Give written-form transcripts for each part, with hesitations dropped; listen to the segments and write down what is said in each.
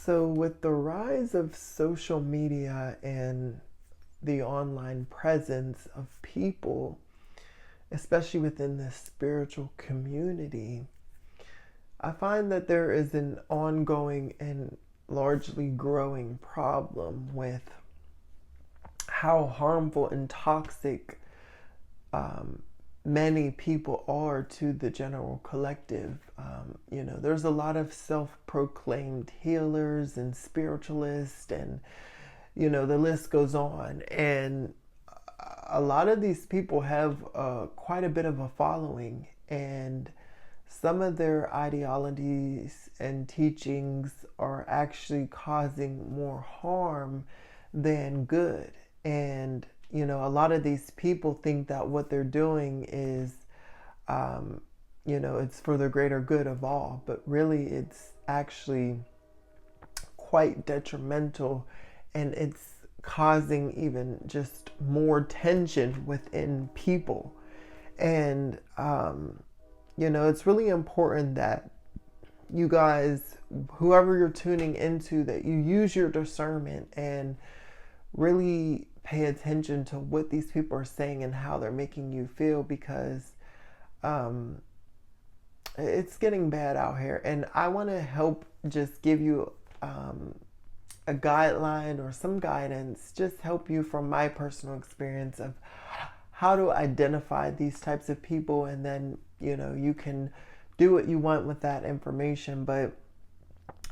So, with the rise of social media and the online presence of people, especially within the spiritual community, I find that there is an ongoing and largely growing problem with how harmful and toxic um, many people are to the general collective. There's a lot of self proclaimed healers and spiritualists, and, the list goes on. And a lot of these people have quite a bit of a following, and some of their ideologies and teachings are actually causing more harm than good. And, a lot of these people think that what they're doing is, it's for the greater good of all, but really it's actually quite detrimental, and it's causing even just more tension within people. And, it's really important that you guys, whoever you're tuning into, that you use your discernment and really pay attention to what these people are saying and how they're making you feel, because um, it's getting bad out here. And I want to help just give you a guideline or some guidance, just help you from my personal experience of how to identify these types of people. And then, you can do what you want with that information. But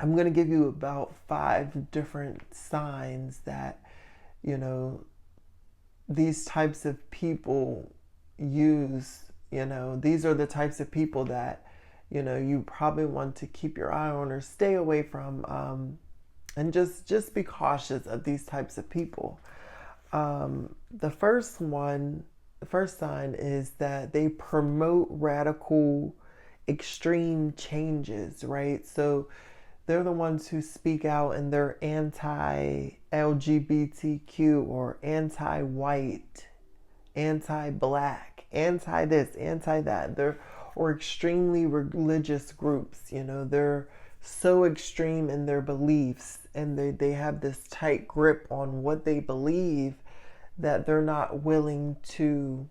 I'm going to give you about 5 different signs that, these types of people use. These are the types of people that, you probably want to keep your eye on or stay away from. And just be cautious of these types of people. The first sign is that they promote radical, extreme changes, right? So they're the ones who speak out, and they're anti-LGBTQ or anti-white, anti-black, anti-this, anti-that. Or extremely religious groups. They're so extreme in their beliefs, and they have this tight grip on what they believe that they're not willing to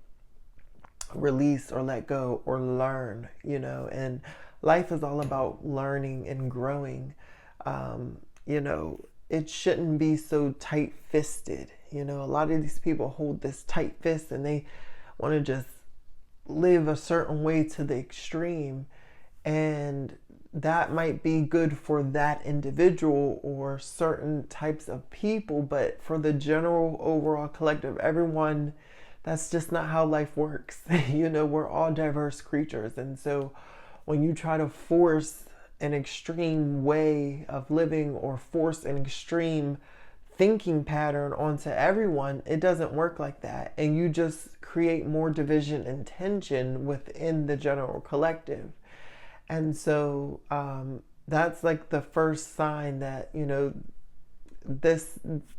release or let go or learn. And life is all about learning and growing. It shouldn't be so tight-fisted. A lot of these people hold this tight fist, and they want to just live a certain way to the extreme. And that might be good for that individual or certain types of people, but for the general overall collective, everyone, that's just not how life works. We're all diverse creatures. And so when you try to force an extreme way of living or force an extreme thinking pattern onto everyone, it doesn't work like that. And you just create more division and tension within the general collective. And so that's like the first sign that,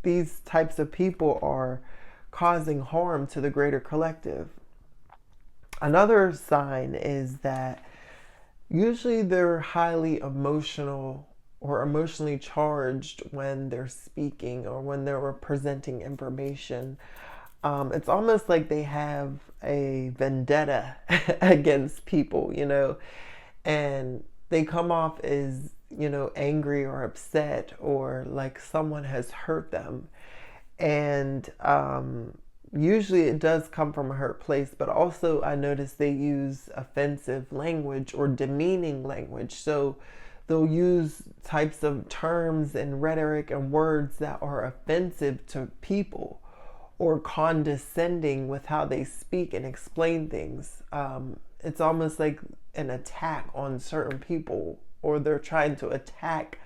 these types of people are causing harm to the greater collective. Another sign is that usually they're highly emotional or emotionally charged when they're speaking or when they're presenting information. It's almost like they have a vendetta against people, and they come off as, angry or upset, or like someone has hurt them. And usually it does come from a hurt place, but also I notice they use offensive language or demeaning language. So they'll use types of terms and rhetoric and words that are offensive to people, or condescending with how they speak and explain things. It's almost like an attack on certain people, or they're trying to attack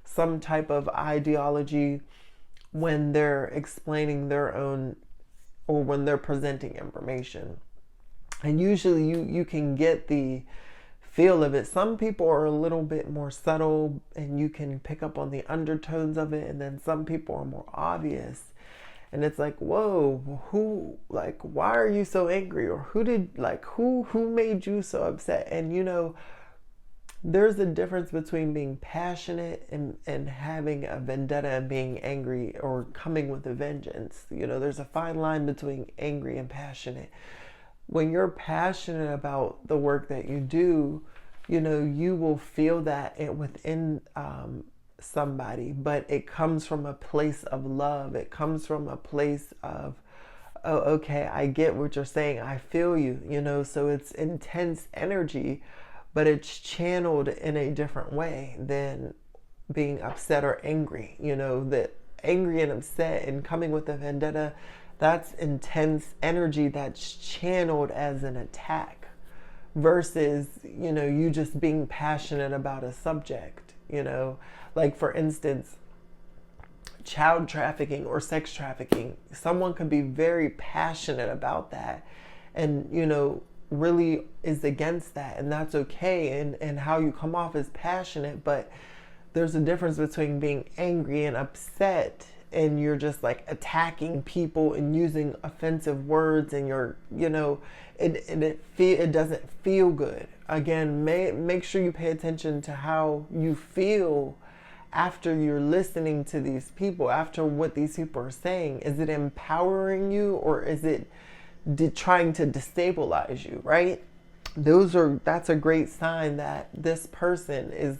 some type of ideology when they're explaining their own, or when they're presenting information. And usually you can get the feel of it. Some people are a little bit more subtle, and you can pick up on the undertones of it, and then some people are more obvious. And it's like, whoa, why are you so angry? Or who made you so upset? And there's a difference between being passionate and having a vendetta and being angry or coming with a vengeance. There's a fine line between angry and passionate. When you're passionate about the work that you do, you will feel that within somebody, but it comes from a place of love. It comes from a place of, oh, okay, I get what you're saying. I feel you, so it's intense energy, but it's channeled in a different way than being upset or angry. That angry and upset and coming with a vendetta, that's intense energy that's channeled as an attack versus, you just being passionate about a subject, like for instance, child trafficking or sex trafficking. Someone could be very passionate about that and, really is against that, and that's okay. And how you come off is passionate, but there's a difference between being angry and upset and you're just like attacking people and using offensive words and it doesn't feel good. Again, make sure you pay attention to how you feel after you're listening to these people, after what these people are saying. Is it empowering you or is it trying to destabilize you, right? That's a great sign that this person is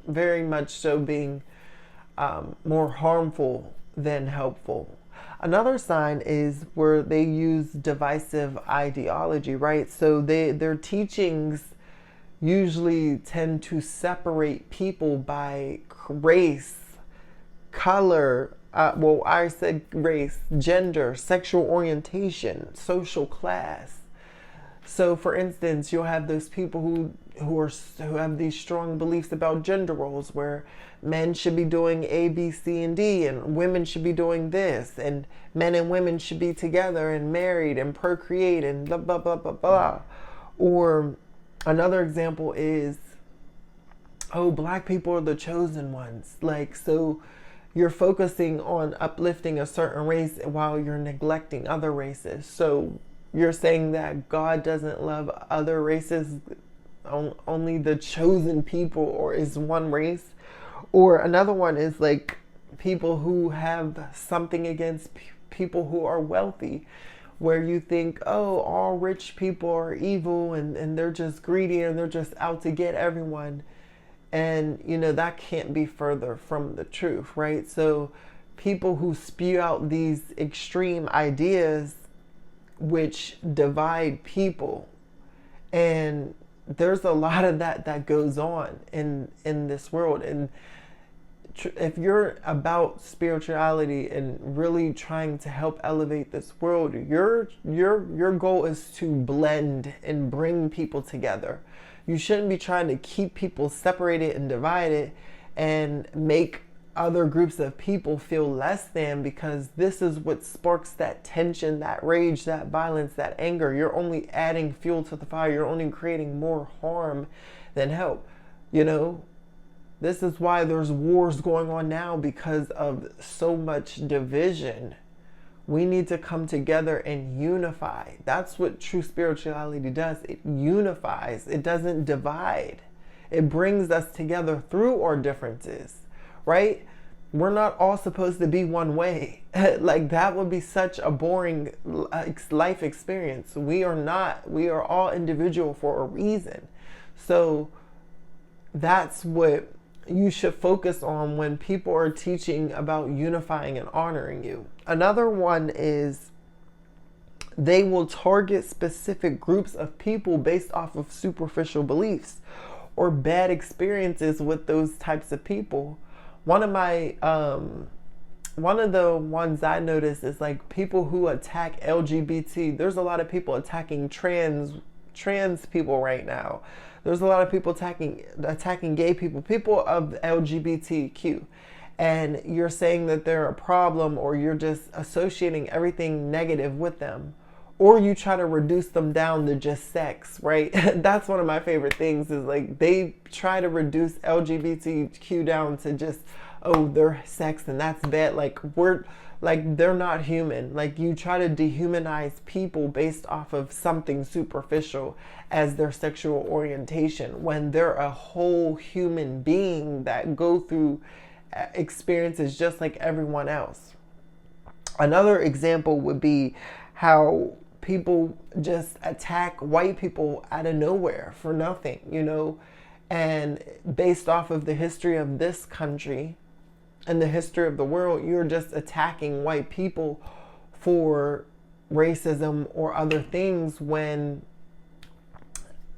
very much so being more harmful than helpful. Another sign is where they use divisive ideology, right? So their teachings usually tend to separate people by race, color, I said race, gender, sexual orientation, social class. So for instance, you'll have those people who have these strong beliefs about gender roles where men should be doing A, B, C, and D, and women should be doing this, and men and women should be together and married and procreate and blah, blah, blah, blah, blah. Or another example is, oh, black people are the chosen ones. Like, so you're focusing on uplifting a certain race while you're neglecting other races. So you're saying that God doesn't love other races, only the chosen people, or is one race. Or another one is like people who have something against people who are wealthy, where you think, oh, all rich people are evil and they're just greedy and they're just out to get everyone. And, that can't be further from the truth, right? So people who spew out these extreme ideas which divide people, and there's a lot of that goes on in this world. And if you're about spirituality and really trying to help elevate this world, your goal is to blend and bring people together. You shouldn't be trying to keep people separated and divided and make other groups of people feel less than, because this is what sparks that tension, that rage, that violence, that anger. You're only adding fuel to the fire. You're only creating more harm than help. This is why there's wars going on now, because of so much division. We need to come together and unify. That's what true spirituality does. It unifies. It doesn't divide. It brings us together through our differences, right? We're not all supposed to be one way. Like, that would be such a boring life experience. We are not. We are all individual for a reason. So that's what you should focus on when people are teaching about unifying and honoring you. Another one is they will target specific groups of people based off of superficial beliefs or bad experiences with those types of people. One of the ones I noticed is like people who attack LGBT. There's a lot of people attacking trans people right now. There's a lot of people attacking gay people, people of LGBTQ. And you're saying that they're a problem, or you're just associating everything negative with them. Or you try to reduce them down to just sex, right? That's one of my favorite things, is like they try to reduce LGBTQ down to just, oh, they're sex and that's bad. Like, they're not human. Like, you try to dehumanize people based off of something superficial as their sexual orientation, when they're a whole human being that go through experiences just like everyone else. Another example would be how people just attack white people out of nowhere for nothing, and based off of the history of this country and the history of the world, you're just attacking white people for racism or other things, when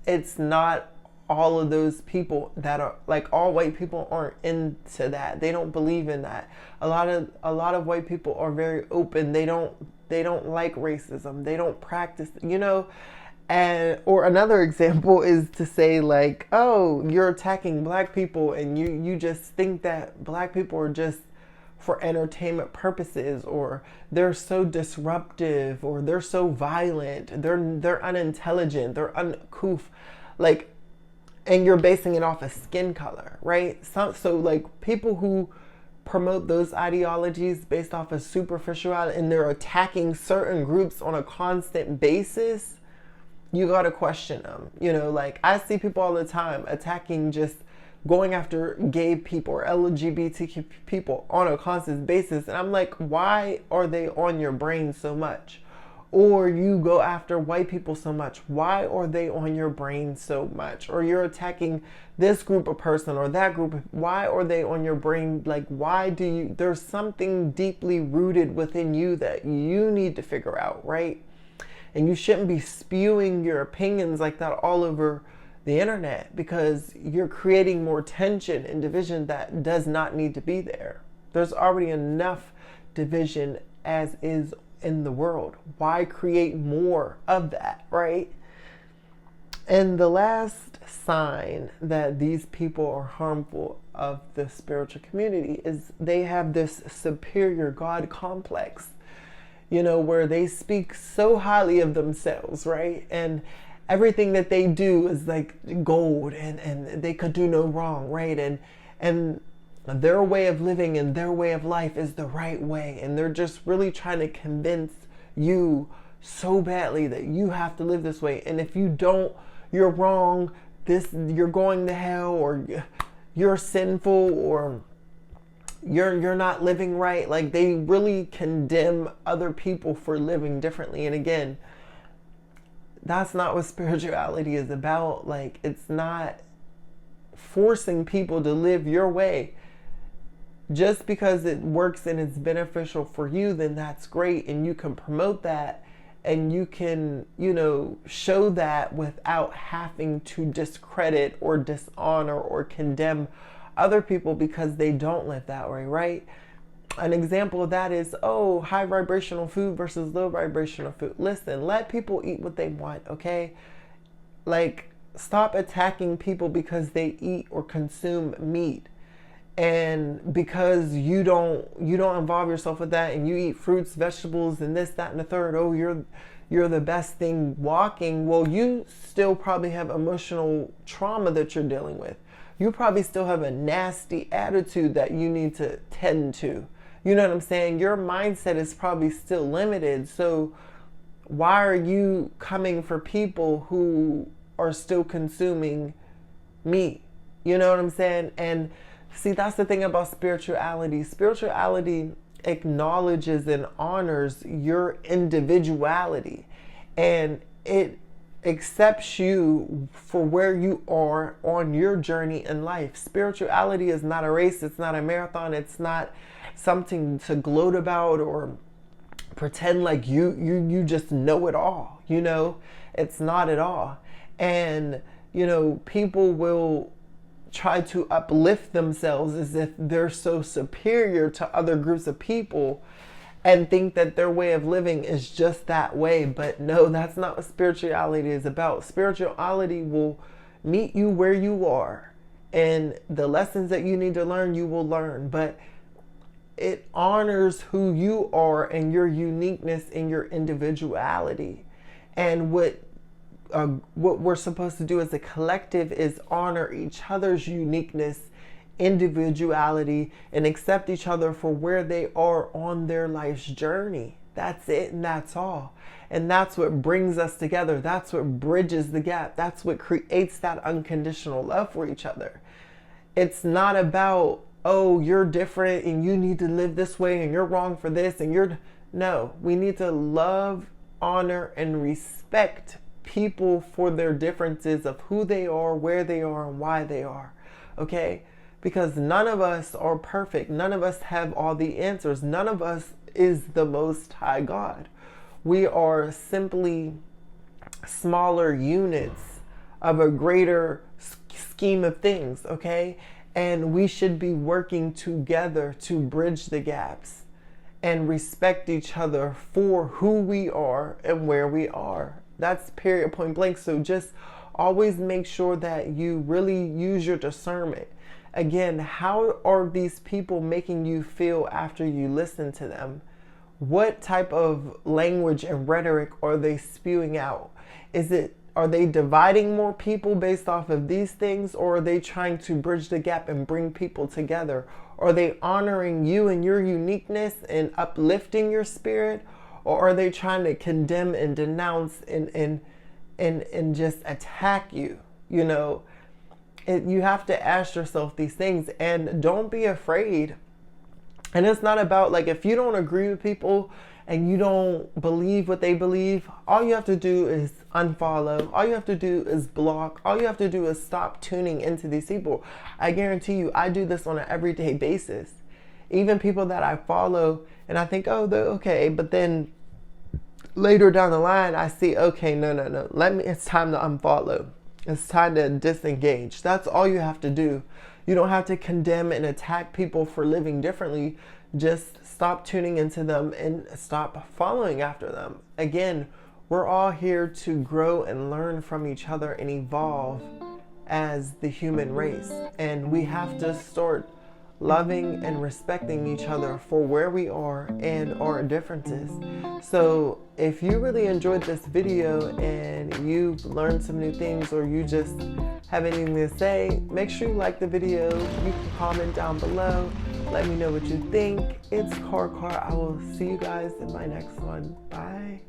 it's not all of those people that are like, all white people aren't into that. They don't believe in that. A lot of white people are very open. They don't like racism. They don't practice, And or another example is to say like, oh, you're attacking black people and you just think that black people are just for entertainment purposes, or they're so disruptive, or they're so violent, they're unintelligent, they're uncouth, like, and you're basing it off of skin color, right? So like, people who promote those ideologies based off of superficiality, and they're attacking certain groups on a constant basis, you got to question them. Like, I see people all the time attacking, just going after gay people or LGBTQ people on a constant basis. And I'm like, why are they on your brain so much? Or you go after white people so much. Why are they on your brain so much? Or you're attacking this group of person or that group. Why are they on your brain? Like, there's something deeply rooted within you that you need to figure out, right? And you shouldn't be spewing your opinions like that all over the internet, because you're creating more tension and division that does not need to be there. There's already enough division as is in the world. Why create more of that, right? And the last sign that these people are harmful of the spiritual community is they have this superior God complex, where they speak so highly of themselves, right? And everything that they do is like gold, and they could do no wrong, right? And their way of living and their way of life is the right way. And they're just really trying to convince you so badly that you have to live this way. And if you don't, you're wrong. You're going to hell, or you're sinful, or you're not living right. Like, they really condemn other people for living differently. And again, that's not what spirituality is about. Like, it's not forcing people to live your way. Just because it works and it's beneficial for you, then that's great, and you can promote that, and you can, show that without having to discredit or dishonor or condemn other people because they don't live that way, right? An example of that is, high vibrational food versus low vibrational food. Listen, let people eat what they want, okay? Like, stop attacking people because they eat or consume meat. And because you don't involve yourself with that, and you eat fruits, vegetables, and this, that, and the third, you're the best thing walking. Well, you still probably have emotional trauma that you're dealing with. You probably still have a nasty attitude that you need to tend to. You know what I'm saying? Your mindset is probably still limited. So why are you coming for people who are still consuming meat? You know what I'm saying? And see, that's the thing about spirituality. Spirituality acknowledges and honors your individuality, and it accepts you for where you are on your journey in life. Spirituality is not a race. It's not a marathon. It's not something to gloat about or pretend like you just know it all. It's not at all. And people will try to uplift themselves as if they're so superior to other groups of people and think that their way of living is just that way. But no, that's not what spirituality is about. Spirituality will meet you where you are, and the lessons that you need to learn, you will learn. But it honors who you are and your uniqueness and your individuality. And what we're supposed to do as a collective is honor each other's uniqueness individuality and accept each other for where they are on their life's journey. That's it and that's all. And that's what brings us together. That's what bridges the gap. That's what creates that unconditional love for each other. It's not about, oh, you're different and you need to live this way and you're wrong for this and you're... No, we need to love, honor, and respect people for their differences of who they are, where they are, and why they are. Okay? Because none of us are perfect. None of us have all the answers. None of us is the Most High God. We are simply smaller units of a greater scheme of things, okay? And we should be working together to bridge the gaps and respect each other for who we are and where we are. That's period, point blank. So just always make sure that you really use your discernment. Again, how are these people making you feel after you listen to them? What type of language and rhetoric are they spewing out? Are they dividing more people based off of these things, or are they trying to bridge the gap and bring people together? Are they honoring you and your uniqueness and uplifting your spirit, or are they trying to condemn and denounce and just attack you? You know, you have to ask yourself these things, and don't be afraid. And it's not about, like, if you don't agree with people and you don't believe what they believe, all you have to do is unfollow. All you have to do is block. All you have to do is stop tuning into these people. I guarantee you, I do this on an everyday basis. Even people that I follow and I think, oh, they're okay. But then later down the line, I see, okay, no. It's time to unfollow. It's time to disengage. That's all you have to do. You don't have to condemn and attack people for living differently. Just stop tuning into them and stop following after them. Again, we're all here to grow and learn from each other and evolve as the human race. And we have to start loving and respecting each other for where we are and our differences. So if you really enjoyed this video and you've learned some new things, or you just have anything to say, make sure you like the video. You can comment down below. Let me know what you think. It's Kar. I will see you guys in my next one. Bye.